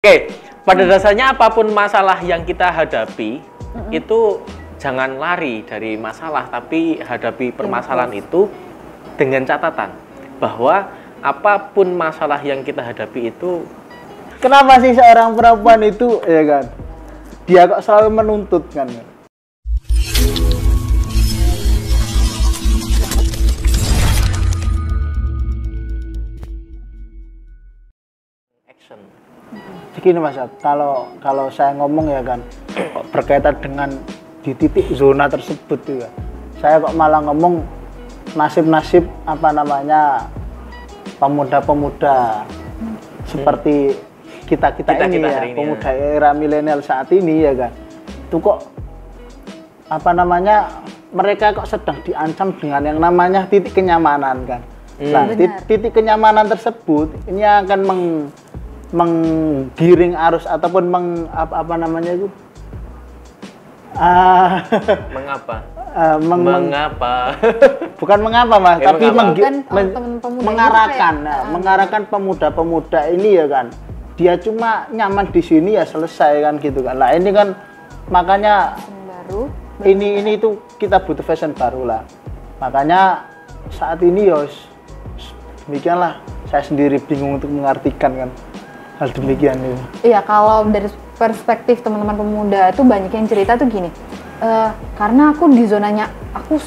Oke, pada dasarnya apapun masalah yang kita hadapi, itu jangan lari dari masalah, tapi hadapi permasalahan itu dengan catatan bahwa apapun masalah yang kita hadapi itu. Kenapa sih seorang perempuan itu, ya kan, dia kok selalu menuntut kan? Begini Mas, kalau saya ngomong ya kan, kok berkaitan dengan di titik zona tersebut juga, saya kok malah ngomong nasib-nasib apa namanya pemuda-pemuda seperti kita ini ya, pemuda era milenial saat ini ya kan, itu kok apa namanya mereka kok sedang diancam dengan yang namanya titik kenyamanan kan. Nah, titik kenyamanan tersebut ini akan menggiring arus ataupun apa namanya itu mengapa bukan mengapa Mas, tapi mengarahkan ya? mengarahkan pemuda-pemuda ini ya kan, dia cuma nyaman di sini ya selesai kan gitu kan. Nah ini kan makanya baru ini itu kita butuh fashion baru lah, makanya saat ini ya demikianlah, saya sendiri bingung untuk mengartikan kan hal demikian itu. Iya, kalau dari perspektif teman-teman pemuda itu banyak yang cerita tuh gini, karena aku di zonanya, aku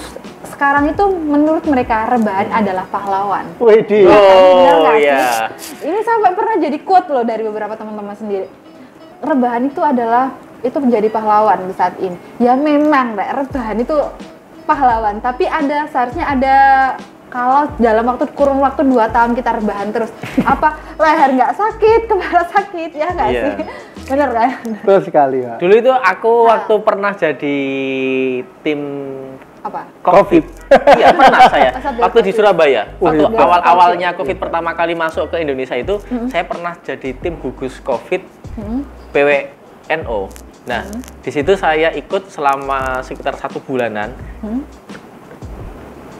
sekarang itu menurut mereka rebahan adalah pahlawan. Widih. Oh iya. Ini sampai pernah jadi quote loh dari beberapa teman-teman sendiri. Rebahan itu adalah menjadi pahlawan di saat ini. Ya memang, rebahan itu pahlawan, tapi seharusnya ada. Kalau dalam kurun waktu 2 tahun kita rebahan terus, apa leher nggak sakit, kepala sakit, ya nggak sih? Bener kan? Betul sekali Pak. Dulu itu aku waktu pernah jadi tim apa? COVID. Iya pernah saya. Waktu di Surabaya. Waktu awal-awalnya COVID pertama kali masuk ke Indonesia itu, saya pernah jadi tim gugus COVID PWNO. Nah, di situ saya ikut selama sekitar 1 bulanan.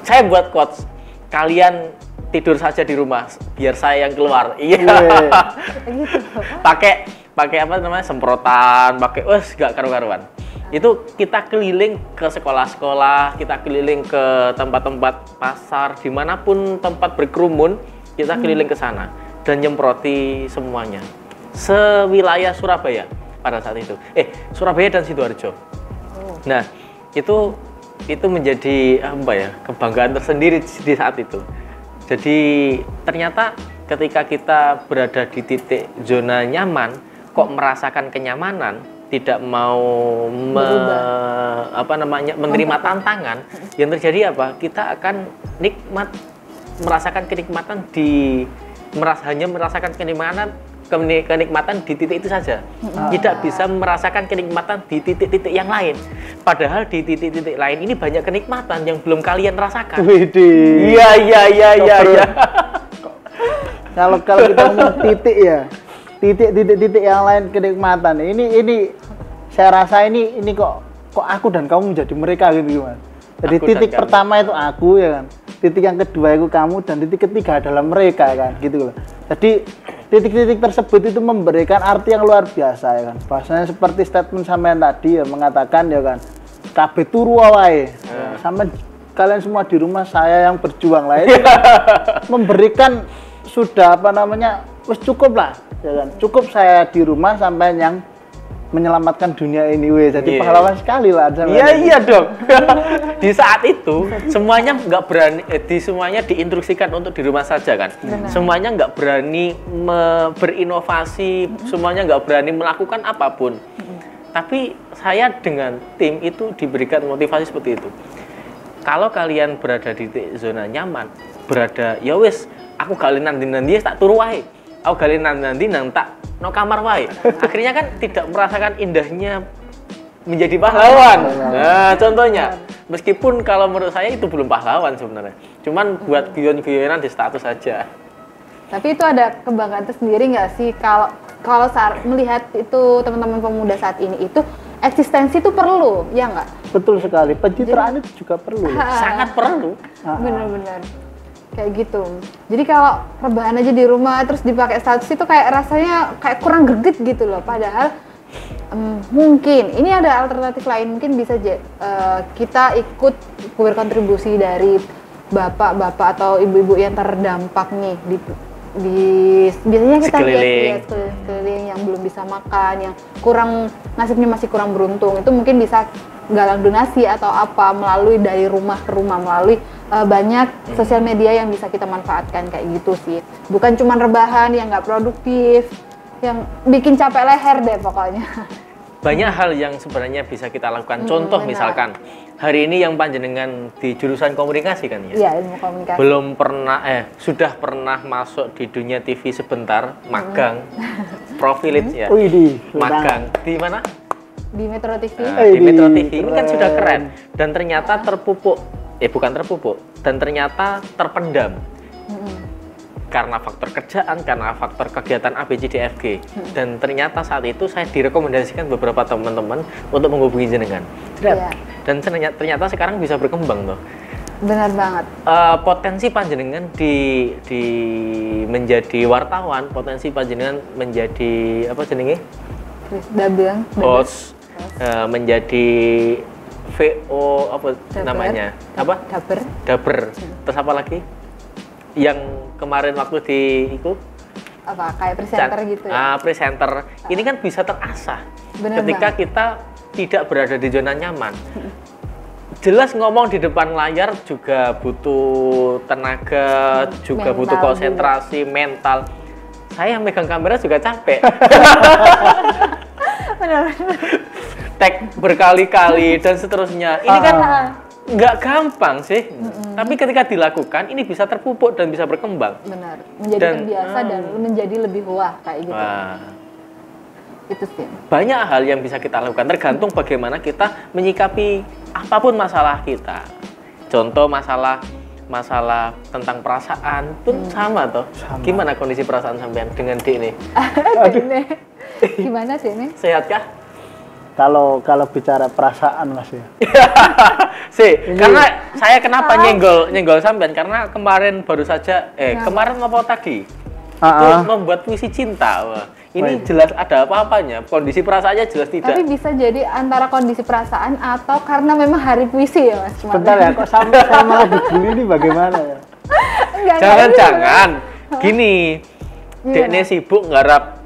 Saya buat quotes, kalian tidur saja di rumah, biar saya yang keluar. Iya. Pakai apa namanya, semprotan, pakai gak karu-karuan. Itu kita keliling ke sekolah-sekolah, kita keliling ke tempat-tempat pasar, dimanapun tempat berkerumun, kita keliling ke sana dan nyemproti semuanya. Sewilayah Surabaya pada saat itu. Surabaya dan Sidoarjo. Nah, itu menjadi apa ya, kebanggaan tersendiri di saat itu. Jadi ternyata ketika kita berada di titik zona nyaman, kok merasakan kenyamanan, tidak mau menerima tantangan, yang terjadi apa? Kita akan merasakan kenikmatan hanya merasakan kenikmatan di titik itu saja. Tidak bisa merasakan kenikmatan di titik-titik yang lain. Padahal di titik-titik lain ini banyak kenikmatan yang belum kalian rasakan. Widih. Iya. Kalau kita ngomong titik ya, titik yang lain kenikmatan. Ini saya rasa ini kok aku dan kamu menjadi mereka gitu Mas. Jadi titik pertama itu aku ya kan. Titik yang kedua itu kamu, dan titik ketiga adalah mereka kan gitu loh. Jadi titik-titik tersebut itu memberikan arti yang luar biasa ya kan. Bahasanya seperti statement sampean tadi ya, mengatakan ya kan, kabeh turu wae. Sampai kalian semua di rumah, saya yang berjuang lah itu memberikan sudah apa namanya, wis cukup lah ya kan. Cukup saya di rumah sampai yang menyelamatkan dunia ini jadi pahlawan sekali lah. Iya dong. Di saat itu semuanya nggak berani, semuanya diinstruksikan untuk di rumah saja kan. Semuanya nggak berani berinovasi, semuanya nggak berani melakukan apapun. Tapi saya dengan tim itu diberikan motivasi seperti itu. Kalau kalian berada di zona nyaman, ya wis, aku kalian nanti tak turu wae. Aku kalian nanti tak no kamar wae. Akhirnya kan tidak merasakan indahnya menjadi pahlawan. Nah, contohnya, meskipun kalau menurut saya itu belum pahlawan sebenarnya. Cuman buat guyon-guyonan di status saja. Tapi itu ada kebanggaan tersendiri nggak sih kalau saat melihat itu teman-teman pemuda saat ini itu eksistensi itu perlu, ya nggak? Betul sekali. Pencitraan itu juga perlu. Sangat perlu. Benar-benar. kayak gitu. Jadi kalau rebahan aja di rumah terus dipakai status itu kayak rasanya kayak kurang greget gitu loh. Padahal mungkin ini ada alternatif lain, mungkin bisa kita ikut berkontribusi dari bapak-bapak atau ibu-ibu yang terdampak nih biasanya kita lihat sekeliling yang belum bisa makan, yang kurang nasibnya masih kurang beruntung, itu mungkin bisa galang donasi atau apa melalui dari rumah ke rumah, melalui banyak sosial media yang bisa kita manfaatkan kayak gitu sih. Bukan cuma rebahan yang nggak produktif, yang bikin capek leher deh pokoknya. Banyak hal yang sebenarnya bisa kita lakukan. Contoh benar. misalkan hari ini yang panjenengan di jurusan komunikasi kan ya? Iya, ilmu komunikasi. Belum pernah sudah pernah masuk di dunia TV sebentar, magang, profilage ya. Widih, Magang di mana? Di Metro TV. Di Metro TV ini kan keren. sudah keren dan ternyata terpupuk, bukan terpupuk, dan ternyata terpendam karena faktor kerjaan, karena faktor kegiatan ABCDFG, dan ternyata saat itu saya direkomendasikan beberapa teman-teman untuk menghubungi jenengan. Iya. Dan ternyata sekarang bisa berkembang loh. Benar banget. Potensi panjenengan di menjadi wartawan, potensi panjenengan menjadi apa jenenge? Dabang. Host, menjadi VO apa Daber. namanya? Apa? Daber. Terus apa lagi? Yang kemarin waktu di itu Apa kayak presenter gitu ya? Presenter. Ini kan bisa terasah Bener ketika banget. kita tidak berada di zona nyaman. Jelas ngomong di depan layar juga butuh tenaga, juga Mental butuh konsentrasi, mental. Saya yang megang kamera juga capek. Benar. Tag berkali-kali dan seterusnya. Ini kan nggak gampang sih. Tapi ketika dilakukan, ini bisa terpupuk dan bisa berkembang. Benar. Menjadi Dan- terbiasa dan menjadi lebih wah kayak gitu. Wah. Itu sih. Banyak hal yang bisa kita lakukan, tergantung bagaimana kita menyikapi apapun masalah kita. Contoh masalah tentang perasaan pun sama toh. Sama. Gimana kondisi perasaan sampean dengan Dik ini? Ini gimana sih ini? Sehatkah? Kalau bicara perasaan Mas ya. Karena saya kenapa nyenggol sampean karena kemarin baru saja kemarin apa tadi? Itu membuat puisi cinta. Wah, ini jelas ada apa-apanya. Kondisi perasaannya jelas tidak. Tapi bisa jadi antara kondisi perasaan atau karena memang hari puisi ya Mas kemarin. Bentar ya, kok sampai saya malah dibully ini bagaimana ya? Enggak, Jangan-jangan gini, Gimana? Dekne sibuk nggarap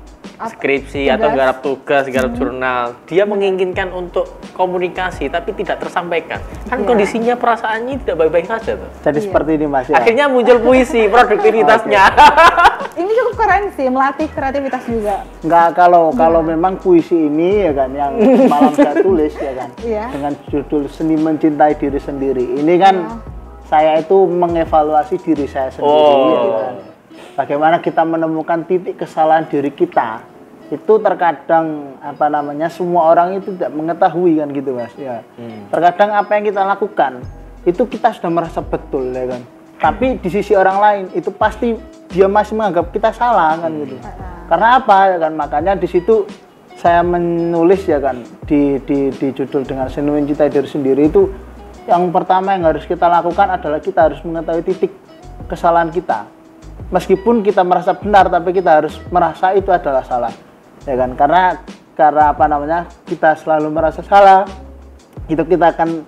skripsi atau nggarap tugas, nggarap jurnal. Dia menginginkan untuk komunikasi tapi tidak tersampaikan. Kan Iya. kondisinya perasaannya tidak baik-baik saja tuh. Jadi seperti ini Mas ya. Akhirnya muncul puisi, produktivitasnya. Ini cukup keren sih, melatih kreativitas juga. Enggak, kalau memang puisi ini ya kan yang malam saya tulis ya kan Iya. dengan judul Seni Mencintai Diri Sendiri. Ini kan saya itu mengevaluasi diri saya sendiri ya kan. Bagaimana kita menemukan titik kesalahan diri kita. Itu terkadang semua orang itu tidak mengetahui kan gitu Mas ya. Terkadang apa yang kita lakukan itu kita sudah merasa betul ya kan. Tapi di sisi orang lain itu pasti dia masih menganggap kita salah kan gitu. Karena apa ya kan, makanya di situ saya menulis ya kan di judul dengan Seni Mencintai Diri Sendiri itu yang pertama yang harus kita lakukan adalah kita harus mengetahui titik kesalahan kita. Meskipun kita merasa benar tapi kita harus merasa itu adalah salah. Ya kan? Karena kita selalu merasa salah, itu kita akan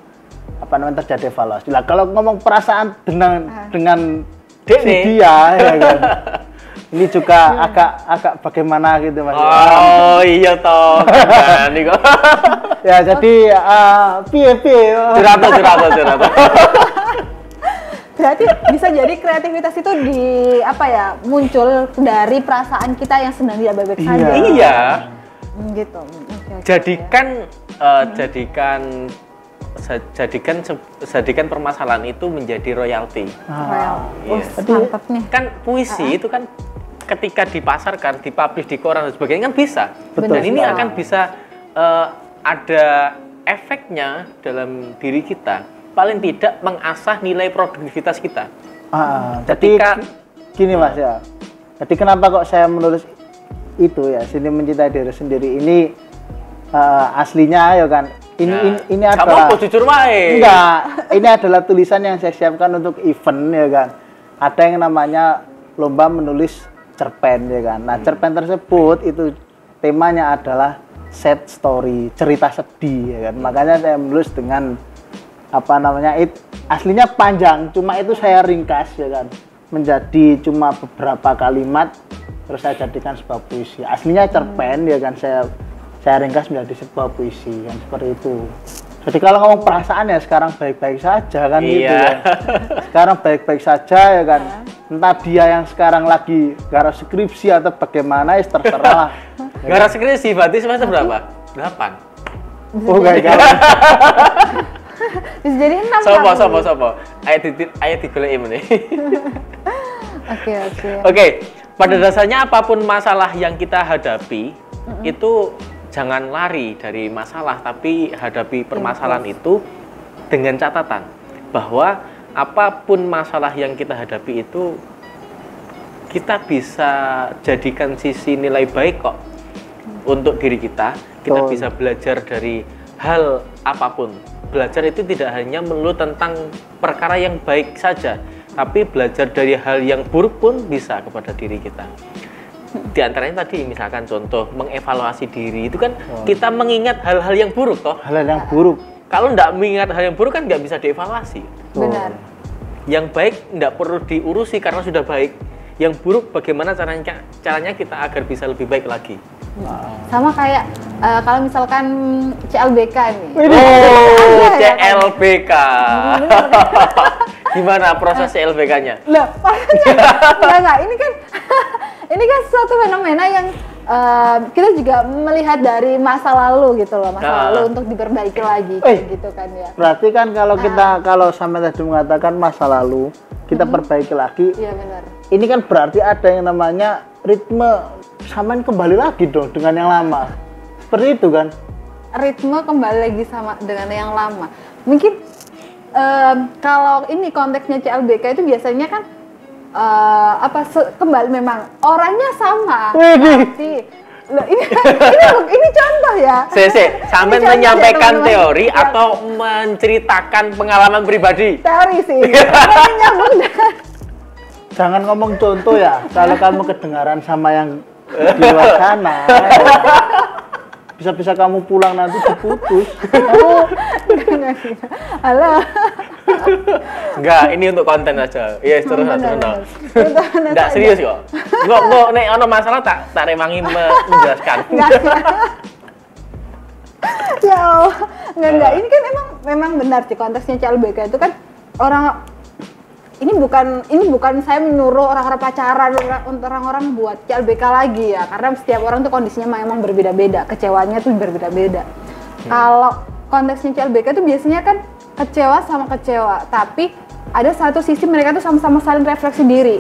terjadi evaluasi. Lah kalau ngomong perasaan dengan dia ya kan. Ini juga agak bagaimana gitu Mas. Oh iya toh. Kan niku. Ya jadi piye. Jerato. Berarti bisa jadi kreativitas itu muncul dari perasaan kita yang sedang tidak baik-baik saja. Iya. Gitu. Jadikan permasalahan itu menjadi royalti. Yes. Mantap nih. Kan puisi itu kan ketika dipasarkan, dipublish di koran dan sebagainya kan bisa. Betul. Dan ini akan bisa ada efeknya dalam diri kita. Paling tidak mengasah nilai produktivitas kita. Jadi gini Mas ya. Jadi kenapa kok saya menulis itu ya, Seni Mencintai Diri Sendiri ini aslinya ya kan. Ini adalah jujur wae. Enggak, ini adalah tulisan yang saya siapkan untuk event ya kan. ada yang namanya lomba menulis cerpen ya kan. Nah, cerpen tersebut itu temanya adalah sad story, cerita sedih ya kan. Makanya saya menulis dengan apa namanya, aslinya panjang, cuma itu saya ringkas ya kan, menjadi cuma beberapa kalimat terus saya jadikan sebuah puisi. Aslinya cerpen ya kan, saya ringkas menjadi sebuah puisi kan, seperti itu. Jadi kalau ngomong perasaan ya sekarang baik-baik saja kan gitu ya. Sekarang baik-baik saja ya kan. Entah dia yang sekarang lagi garap skripsi atau bagaimana, ya terserah lah. Garap skripsi berarti semester berapa? 8. Oh kayak gitu. Bisa jadi 6. Sopo. Ayo digoleki meneh. Oke. Oke, pada dasarnya apapun masalah yang kita hadapi itu jangan lari dari masalah, tapi hadapi permasalahan itu dengan catatan bahwa apapun masalah yang kita hadapi itu kita bisa jadikan sisi nilai baik kok untuk diri kita. Kita bisa belajar dari hal apapun. Belajar itu tidak hanya melulu tentang perkara yang baik saja, tapi belajar dari hal yang buruk pun bisa kepada diri kita. Di antaranya tadi misalkan contoh mengevaluasi diri itu kan kita mengingat hal-hal yang buruk toh. Hal yang buruk. Kalau nggak mengingat hal yang buruk kan nggak bisa dievaluasi. Benar. Yang baik nggak perlu diurusi karena sudah baik. Yang buruk bagaimana caranya kita agar bisa lebih baik lagi. Sama kayak kalau misalkan CLBK nih. Oh, CLBK. Gimana proses CLBK-nya? Loh, enggak. Ini kan suatu fenomena yang kita juga melihat dari masa lalu gitu loh, masa lalu untuk diperbaiki lagi gitu kan ya. Berarti kan kalau kita kalau sampai tadi mengatakan masa lalu kita perbaiki lagi. Iya benar. Ini kan berarti ada yang namanya ritme samain kembali lagi dong dengan yang lama. Seperti itu kan? Ritme kembali lagi sama dengan yang lama. Mungkin kalau ini konteksnya CLBK itu biasanya kan kembali memang orangnya sama. Tapi loh, ini contoh ya. Sampai menyampaikan teori atau menceritakan pengalaman pribadi? Teori sih. Jangan ngomong contoh ya, kalau kamu kedengaran sama yang di luar sana, bisa-bisa kamu pulang nanti diputus. Halo. Enggak, ini untuk konten aja. Iya, terus. Enggak serius kok. Kok nek ono masalah tak remangi menjelaskan. Ya Allah. Enggak. Ini kan memang benar sih konteksnya CLBK itu kan ini bukan saya menyuruh orang-orang pacaran untuk orang-orang buat CLBK lagi ya, karena setiap orang tuh kondisinya memang berbeda-beda, kecewanya tuh berbeda-beda. Kalau konteksnya CLBK itu biasanya kan kecewa sama kecewa, tapi ada satu sisi mereka tuh sama-sama saling refleksi diri.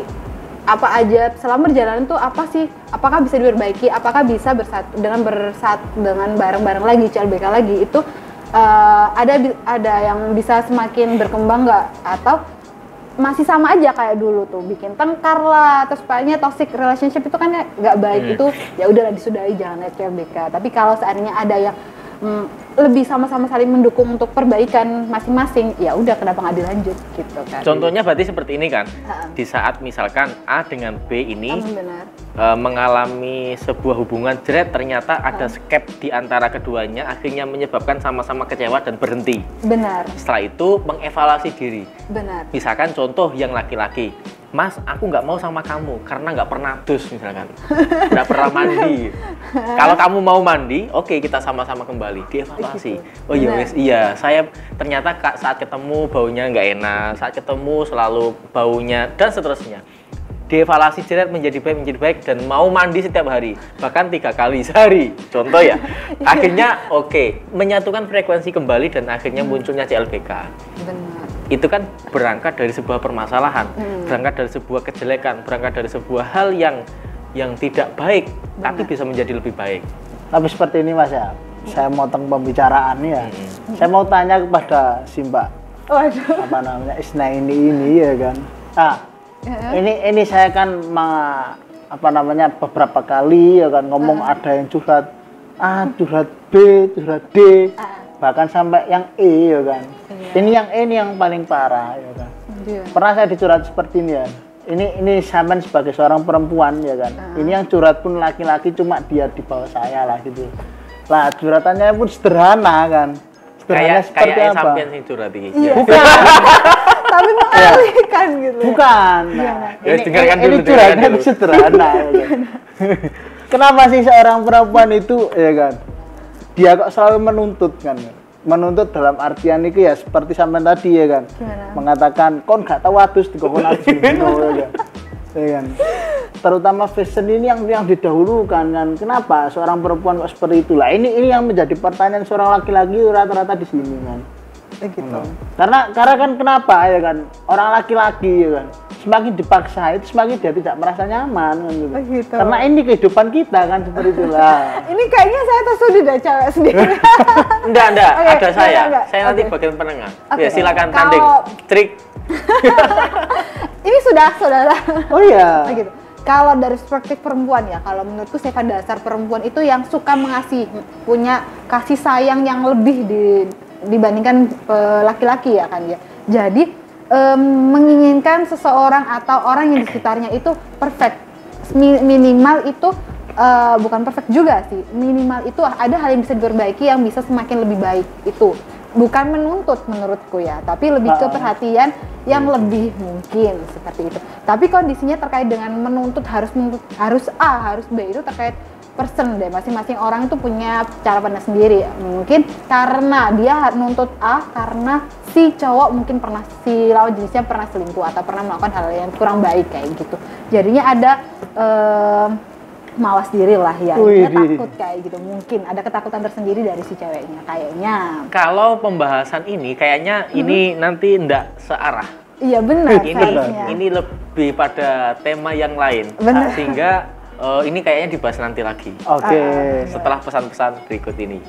Apa aja selama perjalanan tuh apa sih? Apakah bisa diperbaiki? Apakah bisa bersatu dengan bareng-bareng lagi CLBK lagi? Itu ada yang bisa semakin berkembang nggak? Atau masih sama aja kayak dulu tuh, bikin tengkar lah, terus palingnya toxic relationship itu kan nggak baik. Itu ya udahlah disudahi, jangan lihat CLBK. Tapi kalau seandainya ada yang lebih sama-sama saling mendukung untuk perbaikan masing-masing, ya udah kenapa nggak dilanjut gitu kan. Contohnya berarti seperti ini kan, di saat misalkan A dengan B ini mengalami sebuah hubungan ternyata ada skep di antara keduanya, akhirnya menyebabkan sama-sama kecewa dan berhenti. Benar. Setelah itu mengevaluasi diri. Benar. Misalkan contoh yang laki-laki, Mas, aku nggak mau sama kamu karena nggak pernah dus misalkan, nggak pernah mandi. Kalau kamu mau mandi, oke, kita sama-sama kembali dievaluasi. Oh iya, iya, saya ternyata saat ketemu baunya nggak enak, saat ketemu selalu baunya dan seterusnya. Dievaluasi menjadi baik dan mau mandi setiap hari, bahkan 3 kali sehari. Contoh ya. Akhirnya menyatukan frekuensi kembali dan akhirnya munculnya CLBK. Benar. Itu kan berangkat dari sebuah permasalahan, berangkat dari sebuah kejelekan, berangkat dari sebuah hal yang tidak baik, tapi bisa menjadi lebih baik. Tapi seperti ini Mas ya, saya motong pembicaraan ya. Saya mau tanya kepada si Mbak, apa namanya, Isna ini ya kan. Ini saya kan beberapa kali ya kan ngomong ada yang curhat A, curhat B, curhat D, bahkan sampai yang E ya kan. Ini yang E ini yang paling parah ya kan. Pernah saya dicurhat seperti ini ya. ini sampean sebagai seorang perempuan ya kan. Ini yang curhat pun laki-laki, cuma dia di bawah saya lah gitu. Lah curhatannya pun sederhana kan. Sederhana seperti kayak apa? sampean sing curhat iki. Iya. Bukan. Tapi mengalihkan gitu. Bukan. Iya, Nah, Ya, dengarkan dulu, ini dengarkan curhatnya dulu. sederhana. Ya kan? Kenapa sih seorang perempuan itu ya kan? Dia kok selalu menuntut kan? Menuntut dalam artian itu ya seperti sampean tadi ya kan. Gimana? Mengatakan kon gak tahu adus dikokon adus gitu ya kan. Ya kan. Terutama fashion ini yang didahulukan kan. Kenapa seorang perempuan kok seperti itulah? Ini yang menjadi pertanyaan seorang laki-laki rata-rata di sini kan. Gitu. Karena kan kenapa ya kan? Orang laki-laki ya kan. Semakin dipaksa itu semakin dia tidak merasa nyaman kan gitu. Gitu. Karena ini kehidupan kita kan seperti itulah. Ini kayaknya saya tersudut dari cewek sendiri. Enggak, Oke, ada saya. enggak. Saya nanti Oke. bagian penengah. Oke. Ya silakan Kalau- tanding. Trik. Ini sudah, saudara. Oh iya. Gitu. Kalau dari perspektif perempuan ya, kalau menurutku sifat dasar perempuan itu yang suka mengasihi, punya kasih sayang yang lebih dibandingkan laki-laki ya kan ya. Jadi menginginkan seseorang atau orang yang di sekitarnya itu perfect. Minimal itu bukan perfect juga sih. Minimal itu ada hal yang bisa diperbaiki yang bisa semakin lebih baik itu. Bukan menuntut menurutku ya, tapi lebih ke perhatian yang lebih mungkin seperti itu. Tapi kondisinya terkait dengan menuntut harus A, harus B itu terkait person deh. Masing-masing orang itu punya cara pandang sendiri. Mungkin karena dia nuntut A karena si cowok mungkin si lawan jenisnya pernah selingkuh atau pernah melakukan hal yang kurang baik kayak gitu. Jadinya ada mawas diri lah ya, dia takut kayak gitu, mungkin ada ketakutan tersendiri dari si ceweknya kayaknya. Kalau pembahasan ini kayaknya ini nanti ndak searah. Iya benar Ini kayaknya. ini lebih pada tema yang lain. Benar. Sehingga ini kayaknya dibahas nanti lagi. Oke. Setelah pesan-pesan berikut ini.